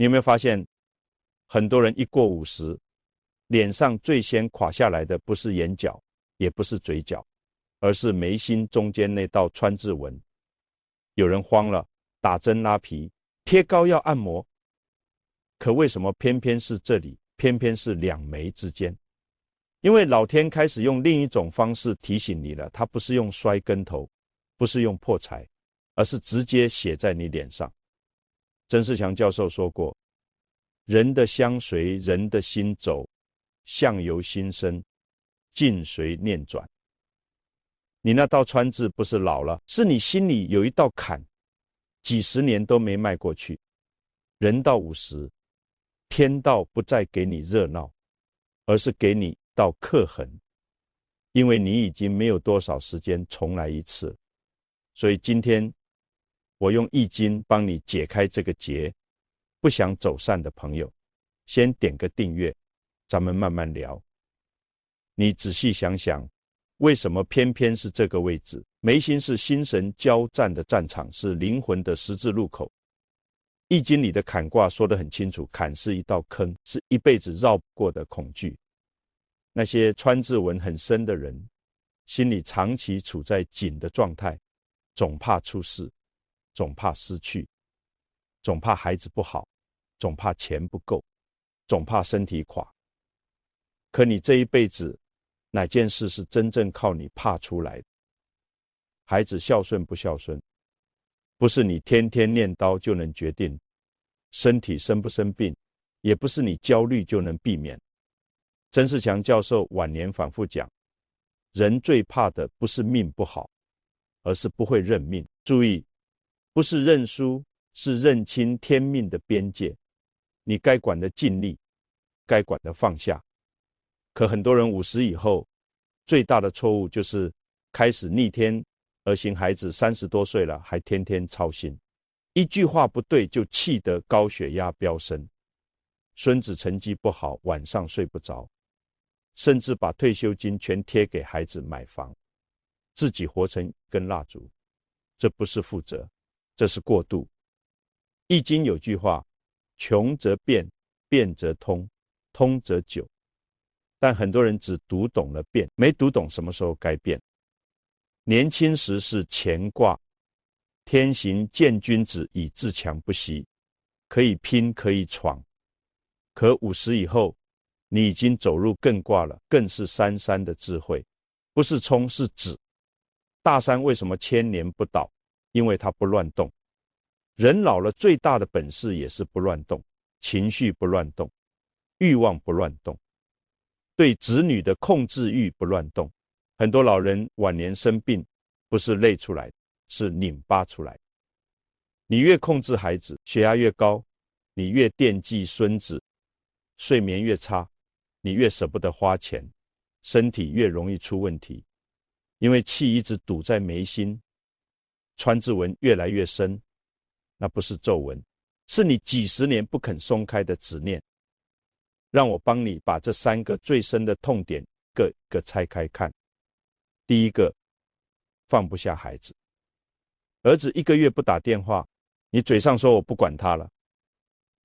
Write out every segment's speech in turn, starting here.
你有没有发现，很多人一过50，脸上最先垮下来的不是眼角，也不是嘴角，而是眉心中间那道川字纹。有人慌了，打针拉皮，贴膏药按摩，可为什么偏偏是这里，偏偏是两眉之间？因为老天开始用另一种方式提醒你了，他不是用摔跟头，不是用破财，而是直接写在你脸上。曾仕强教授说过，人的相随人的心走，相由心生，境随念转。你那道川字不是老了，是你心里有一道坎，几十年都没迈过去。人到50，天道不再给你热闹，而是给你道刻痕，因为你已经没有多少时间重来一次。所以今天我用易经帮你解开这个结。不想走散的朋友，先点个订阅，咱们慢慢聊。你仔细想想，为什么偏偏是这个位置？眉心是心神交战的战场，是灵魂的十字路口。易经里的坎卦说得很清楚，坎是一道坑，是一辈子绕不过的恐惧。那些川字纹很深的人，心里长期处在紧的状态，总怕出事，总怕失去，总怕孩子不好，总怕钱不够，总怕身体垮。可你这一辈子，哪件事是真正靠你怕出来的？孩子孝顺不孝顺，不是你天天念叨就能决定；身体生不生病，也不是你焦虑就能避免。曾仕强教授晚年反复讲，人最怕的不是命不好，而是不会认命。注意，不是认输，是认清天命的边界。你该管的尽力，该管的放下。可很多人50以后，最大的错误就是开始逆天而行，孩子30多岁了，还天天操心，一句话不对就气得高血压飙升，孙子成绩不好，晚上睡不着，甚至把退休金全贴给孩子买房，自己活成一根蜡烛。这不是负责，这是过度。易经有句话，穷则变，变则通，通则久。但很多人只读懂了变，没读懂什么时候该变。年轻时是乾卦，天行健君子以自强不息，可以拼可以闯。可50以后，你已经走入艮卦了，更是山山的智慧，不是冲是止。大山为什么千年不倒？因为它不乱动。人老了最大的本事也是不乱动，情绪不乱动，欲望不乱动，对子女的控制欲不乱动。很多老人晚年生病，不是累出来，是拧巴出来。你越控制孩子，血压越高；你越惦记孙子，睡眠越差；你越舍不得花钱，身体越容易出问题。因为气一直堵在眉心，川字纹越来越深，那不是皱纹，是你几十年不肯松开的执念。让我帮你把这3个最深的痛点各个拆开看。第一个，放不下孩子。儿子1个月不打电话，你嘴上说我不管他了，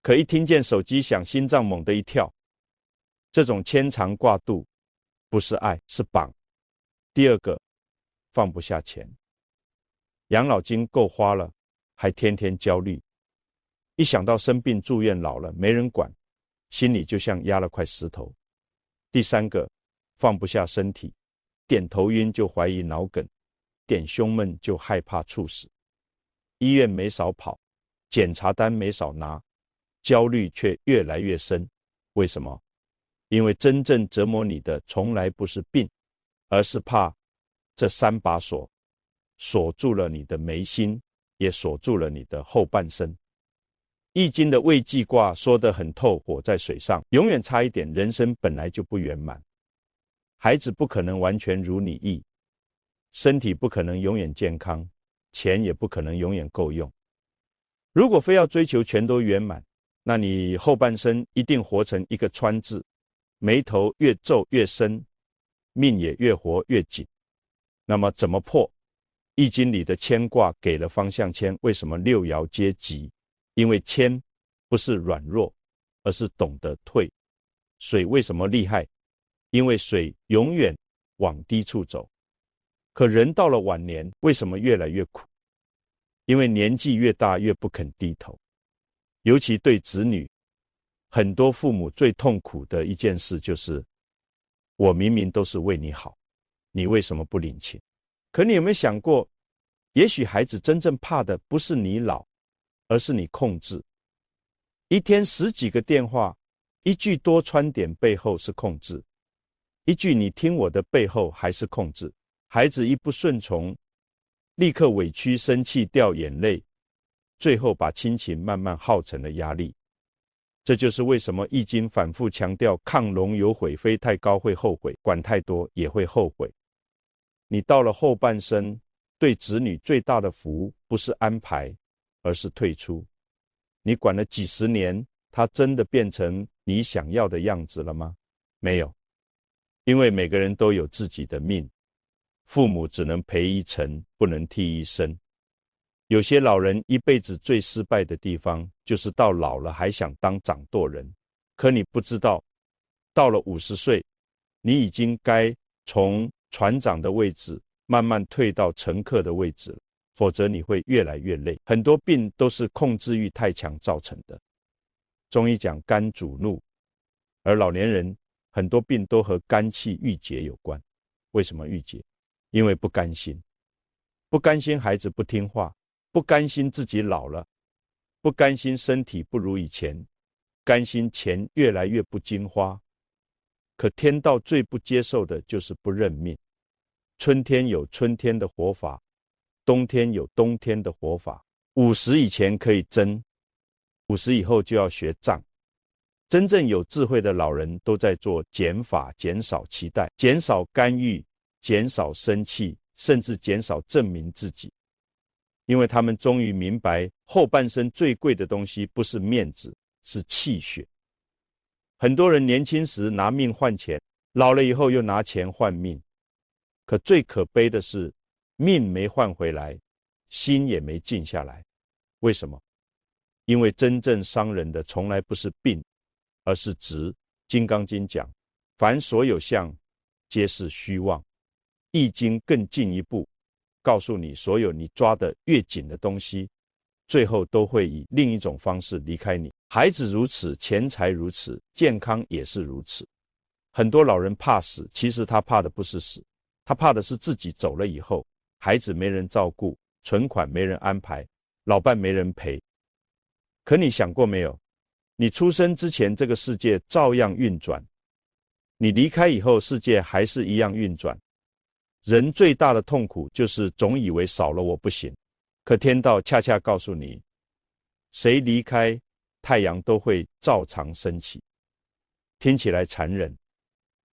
可一听见手机响，心脏猛地一跳。这种牵肠挂肚不是爱，是绑。第二个，放不下钱。养老金够花了，还天天焦虑。一想到生病住院老了没人管，心里就像压了块石头。第三个，放不下身体，点头晕就怀疑脑梗，点胸闷就害怕猝死。医院没少跑，检查单没少拿，焦虑却越来越深。为什么？因为真正折磨你的从来不是病，而是怕这3把锁锁住了你的眉心，也锁住了你的后半生。易经的未济卦说得很透，火在水上，永远差一点，人生本来就不圆满。孩子不可能完全如你意，身体不可能永远健康，钱也不可能永远够用。如果非要追求全都圆满，那你后半生一定活成一个川字，眉头越皱越深，命也越活越紧。那么怎么破？易经里的乾卦给了方向签，为什么6爻皆吉？因为谦不是软弱，而是懂得退。水为什么厉害？因为水永远往低处走。可人到了晚年，为什么越来越苦？因为年纪越大越不肯低头。尤其对子女，很多父母最痛苦的一件事就是，我明明都是为你好，你为什么不领情？可你有没有想过，也许孩子真正怕的不是你老，而是你控制。一天10几个电话，一句多穿点背后是控制，一句你听我的背后还是控制。孩子一不顺从，立刻委屈生气掉眼泪，最后把亲情慢慢耗成了压力。这就是为什么易经反复强调亢龙有悔，飞太高会后悔，管太多也会后悔。你到了后半生，对子女最大的福不是安排，而是退出。你管了几十年，他真的变成你想要的样子了吗？没有，因为每个人都有自己的命，父母只能陪一程，不能替一生。有些老人一辈子最失败的地方，就是到老了还想当掌舵人。可你不知道，到了50岁，你已经该从船长的位置慢慢退到乘客的位置了，否则你会越来越累。很多病都是控制欲太强造成的。中医讲肝主怒，而老年人很多病都和肝气郁结有关。为什么郁结？因为不甘心，不甘心孩子不听话，不甘心自己老了，不甘心身体不如以前，甘心钱越来越不经花。可天道最不接受的就是不认命。春天有春天的活法，冬天有冬天的活法。50以前可以争，50以后就要学仗。真正有智慧的老人都在做减法，减少期待，减少干预，减少生气，甚至减少证明自己。因为他们终于明白，后半生最贵的东西不是面子，是气血。很多人年轻时拿命换钱，老了以后又拿钱换命。可最可悲的是，命没换回来，心也没静下来。为什么？因为真正伤人的从来不是病，而是执。金刚经讲，凡所有相，皆是虚妄。易经更进一步告诉你，所有你抓得越紧的东西，最后都会以另一种方式离开你。孩子如此，钱财如此，健康也是如此。很多老人怕死，其实他怕的不是死，他怕的是自己走了以后，孩子没人照顾，存款没人安排，老伴没人陪。可你想过没有，你出生之前这个世界照样运转，你离开以后世界还是一样运转。人最大的痛苦就是总以为少了我不行，可天道恰恰告诉你，谁离开，太阳都会照常升起。听起来残忍，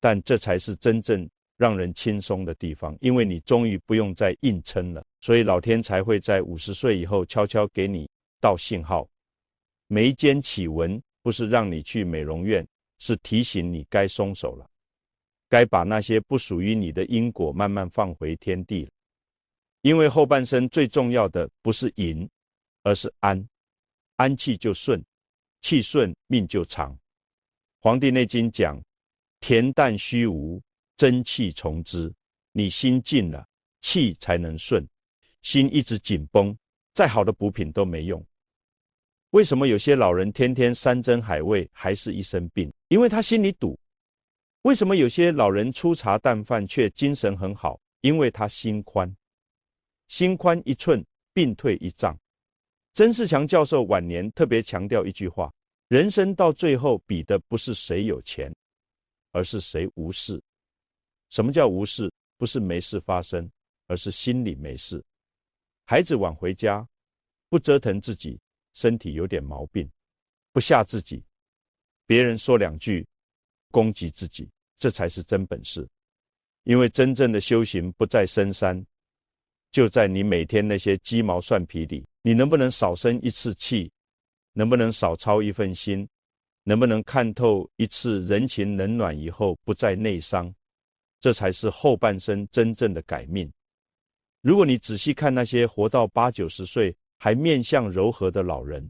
但这才是真正让人轻松的地方，因为你终于不用再硬撑了。所以老天才会在50岁以后悄悄给你道信号，眉间起纹不是让你去美容院，是提醒你该松手了，该把那些不属于你的因果慢慢放回天地了。因为后半生最重要的不是赢，而是安。安气就顺，气顺命就长。黄帝内经讲，恬淡虚无，真气从之。你心静了，气才能顺。心一直紧绷，再好的补品都没用。为什么有些老人天天山珍海味，还是一身病？因为他心里堵。为什么有些老人粗茶淡饭却精神很好？因为他心宽。心宽一寸，病退一丈。曾仕强教授晚年特别强调一句话，人生到最后比的不是谁有钱，而是谁无事。什么叫无事？不是没事发生，而是心里没事。孩子晚回家，不折腾自己，身体有点毛病，不吓自己，别人说2句攻击自己，这才是真本事。因为真正的修行不在深山，就在你每天那些鸡毛蒜皮里。你能不能少生一次气？能不能少操一份心？能不能看透一次人情冷暖以后不再内伤？这才是后半生真正的改命。如果你仔细看那些活到80、90岁还面相柔和的老人，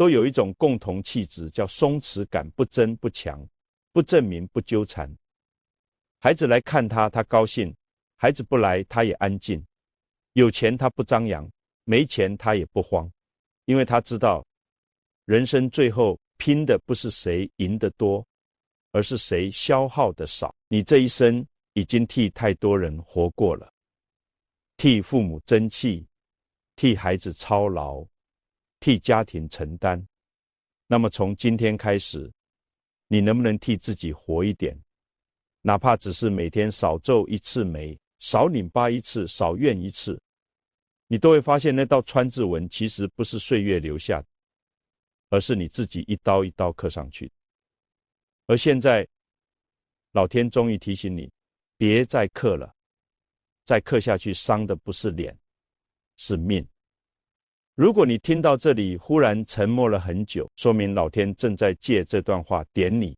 都有一种共同气质，叫松弛感，不争不强，不证明不纠缠。孩子来看他，他高兴；孩子不来，他也安静。有钱他不张扬，没钱他也不慌，因为他知道，人生最后拼的不是谁赢得多，而是谁消耗的少。你这一生已经替太多人活过了，替父母争气，替孩子操劳，替家庭承担。那么从今天开始，你能不能替自己活一点？哪怕只是每天少皱一次眉，少拧巴一次，少怨一次，你都会发现那道川字纹其实不是岁月留下的，而是你自己一刀一刀刻上去。而现在老天终于提醒你，别再刻了，再刻下去伤的不是脸，是命。如果你听到这里忽然沉默了很久，说明老天正在借这段话点你。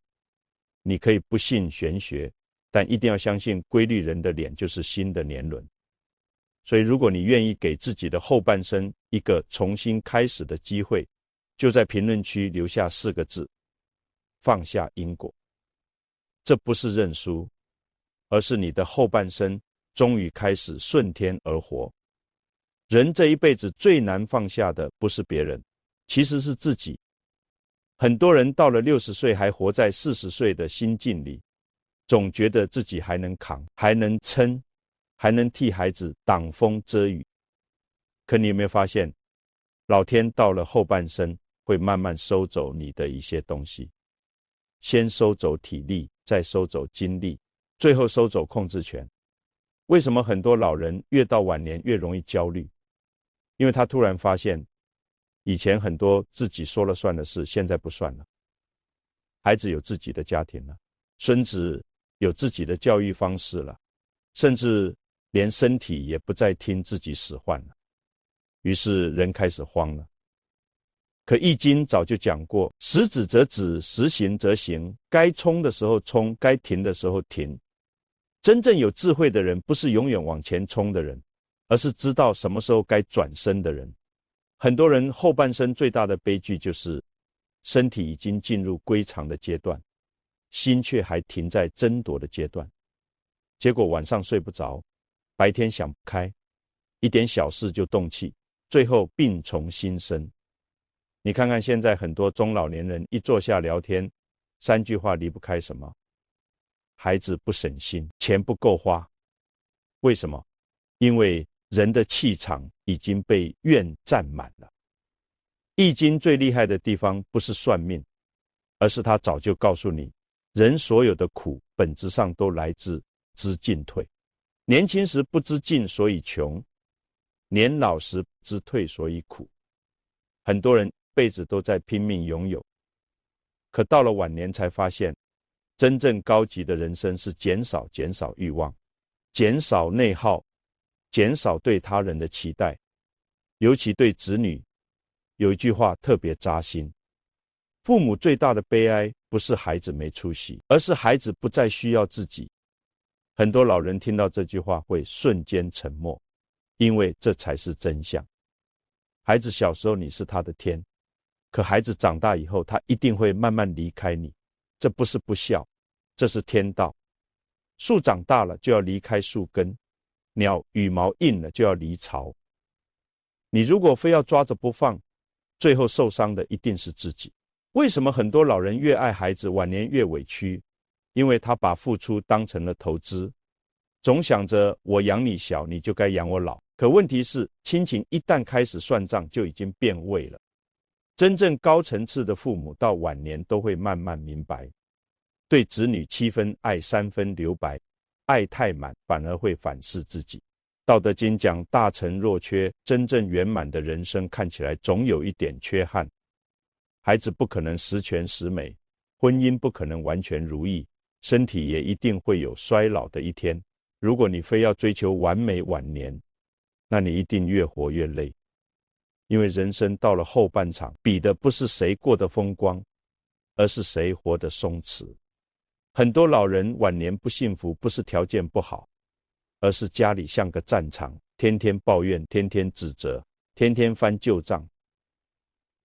你可以不信玄学，但一定要相信规律人的脸就是新的年轮。所以如果你愿意给自己的后半生一个重新开始的机会，就在评论区留下4个字：放下因果。这不是认输，而是你的后半生终于开始顺天而活。人这一辈子最难放下的不是别人，其实是自己。很多人到了60岁还活在40岁的心境里，总觉得自己还能扛，还能撑，还能替孩子挡风遮雨。可你有没有发现，老天到了后半生会慢慢收走你的一些东西，先收走体力，再收走精力，最后收走控制权。为什么很多老人越到晚年越容易焦虑？因为他突然发现，以前很多自己说了算的事，现在不算了。孩子有自己的家庭了，孙子有自己的教育方式了，甚至连身体也不再听自己使唤了。于是人开始慌了。可易经早就讲过，时止则止，时行则行，该冲的时候冲，该停的时候停。真正有智慧的人，不是永远往前冲的人，而是知道什么时候该转身的人。很多人后半生最大的悲剧就是身体已经进入归藏的阶段，心却还停在争夺的阶段，结果晚上睡不着，白天想不开，一点小事就动气，最后病从心生。你看看现在很多中老年人一坐下聊天，3句话离不开什么？孩子不省心，钱不够花。为什么？因为人的气场已经被怨占满了。易经最厉害的地方不是算命，而是他早就告诉你，人所有的苦本质上都来自知进退。年轻时不知进，所以穷；年老时不知退，所以苦。很多人一辈子都在拼命拥有，可到了晚年才发现，真正高级的人生是减少欲望，减少内耗，减少对他人的期待。尤其对子女，有一句话特别扎心：父母最大的悲哀不是孩子没出息，而是孩子不再需要自己。很多老人听到这句话会瞬间沉默，因为这才是真相。孩子小时候你是他的天，可孩子长大以后，他一定会慢慢离开你。这不是不孝，这是天道。树长大了就要离开树根，鸟羽毛硬了就要离巢。你如果非要抓着不放，最后受伤的一定是自己。为什么很多老人越爱孩子，晚年越委屈？因为他把付出当成了投资，总想着我养你小，你就该养我老。可问题是，亲情一旦开始算账，就已经变味了。真正高层次的父母到晚年都会慢慢明白，对子女7分爱3分留白，爱太满反而会反噬自己。道德经讲大成若缺，真正圆满的人生看起来总有一点缺憾。孩子不可能十全十美，婚姻不可能完全如意，身体也一定会有衰老的一天。如果你非要追求完美晚年，那你一定越活越累。因为人生到了后半场，比的不是谁过得风光，而是谁活得松弛。很多老人晚年不幸福，不是条件不好，而是家里像个战场，天天抱怨，天天指责，天天翻旧账。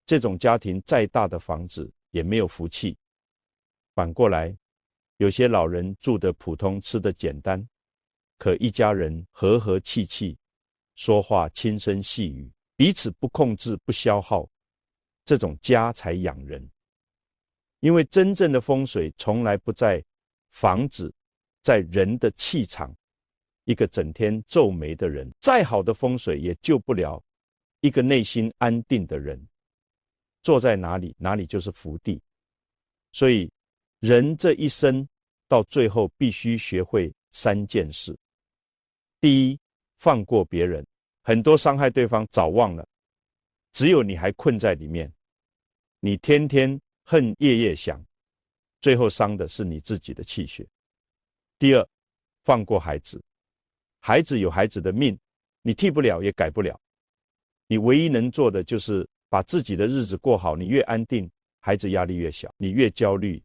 这种家庭再大的房子也没有福气。反过来，有些老人住得普通，吃得简单，可一家人和和气气，说话轻声细语，彼此不控制不消耗，这种家才养人。因为真正的风水从来不在房子，在人的气场。一个整天皱眉的人，再好的风水也救不了一个内心安定的人。坐在哪里，哪里就是福地。所以人这一生到最后必须学会3件事。第一，放过别人，很多伤害对方早忘了，只有你还困在里面，你天天恨夜夜想，最后伤的是你自己的气血。第二，放过孩子，孩子有孩子的命，你替不了也改不了，你唯一能做的就是把自己的日子过好，你越安定，孩子压力越小，你越焦虑，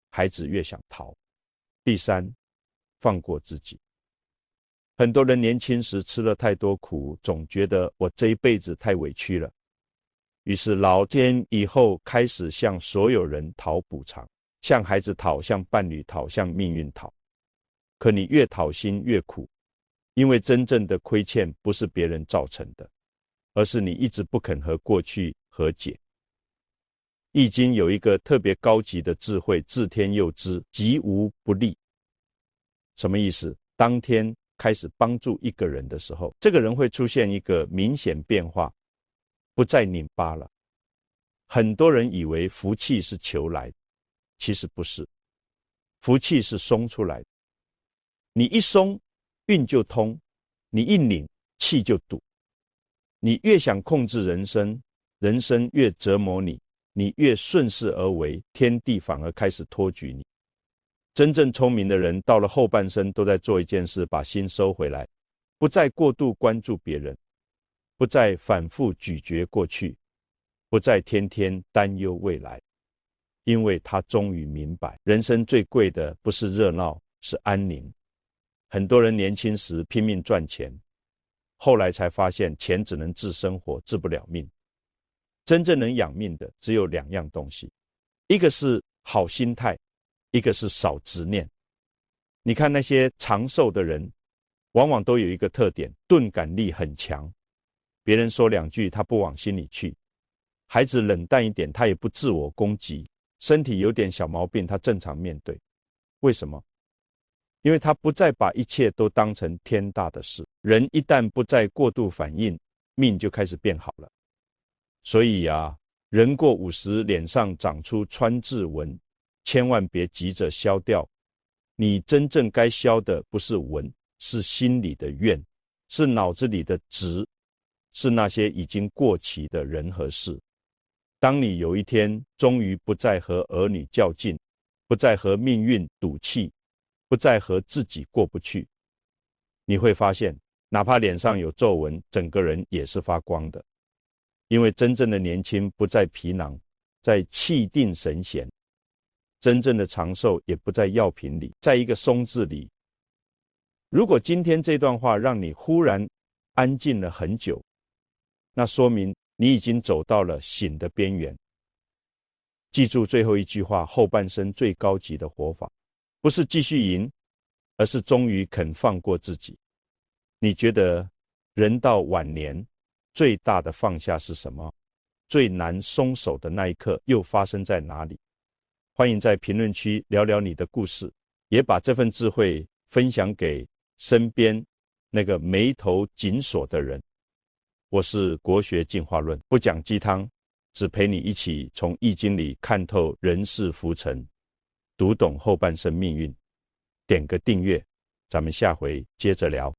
孩子越想逃。第三，放过自己。很多人年轻时吃了太多苦，总觉得我这一辈子太委屈了，于是老天以后开始向所有人讨补偿，向孩子讨，向伴侣讨，向命运讨。可你越讨心越苦，因为真正的亏欠不是别人造成的，而是你一直不肯和过去和解。易经有一个特别高级的智慧，自天佑之，吉无不利。什么意思？当天开始帮助一个人的时候，这个人会出现一个明显变化，不再拧巴了。很多人以为福气是求来的，其实不是，福气是松出来的。你一松，运就通；你一拧，气就堵。你越想控制人生，人生越折磨你，你越顺势而为，天地反而开始托举你。真正聪明的人，到了后半生都在做一件事，把心收回来，不再过度关注别人，不再反复咀嚼过去，不再天天担忧未来，因为他终于明白，人生最贵的不是热闹，是安宁。很多人年轻时拼命赚钱，后来才发现钱只能治生活，治不了命。真正能养命的只有2样东西，一个是好心态，一个是少执念。你看那些长寿的人，往往都有一个特点，钝感力很强，别人说2句他不往心里去，孩子冷淡一点他也不自我攻击，身体有点小毛病他正常面对。为什么？因为他不再把一切都当成天大的事。人一旦不再过度反应，命就开始变好了。所以人过50，脸上长出川字纹，千万别急着消掉。你真正该消的不是纹，是心里的怨，是脑子里的执，是那些已经过期的人和事。当你有一天终于不再和儿女较劲，不再和命运赌气，不再和自己过不去，你会发现哪怕脸上有皱纹，整个人也是发光的。因为真正的年轻不在皮囊，在气定神闲。真正的长寿也不在药品里，在一个松字里。如果今天这段话让你忽然安静了很久，那说明你已经走到了醒的边缘。记住最后一句话，后半生最高级的活法，不是继续赢，而是终于肯放过自己。你觉得人到晚年最大的放下是什么？最难松手的那一刻又发生在哪里？欢迎在评论区聊聊你的故事，也把这份智慧分享给身边那个眉头紧锁的人。我是国学进化论，不讲鸡汤，只陪你一起从易经里看透人世浮沉，读懂后半生命运。点个订阅，咱们下回接着聊。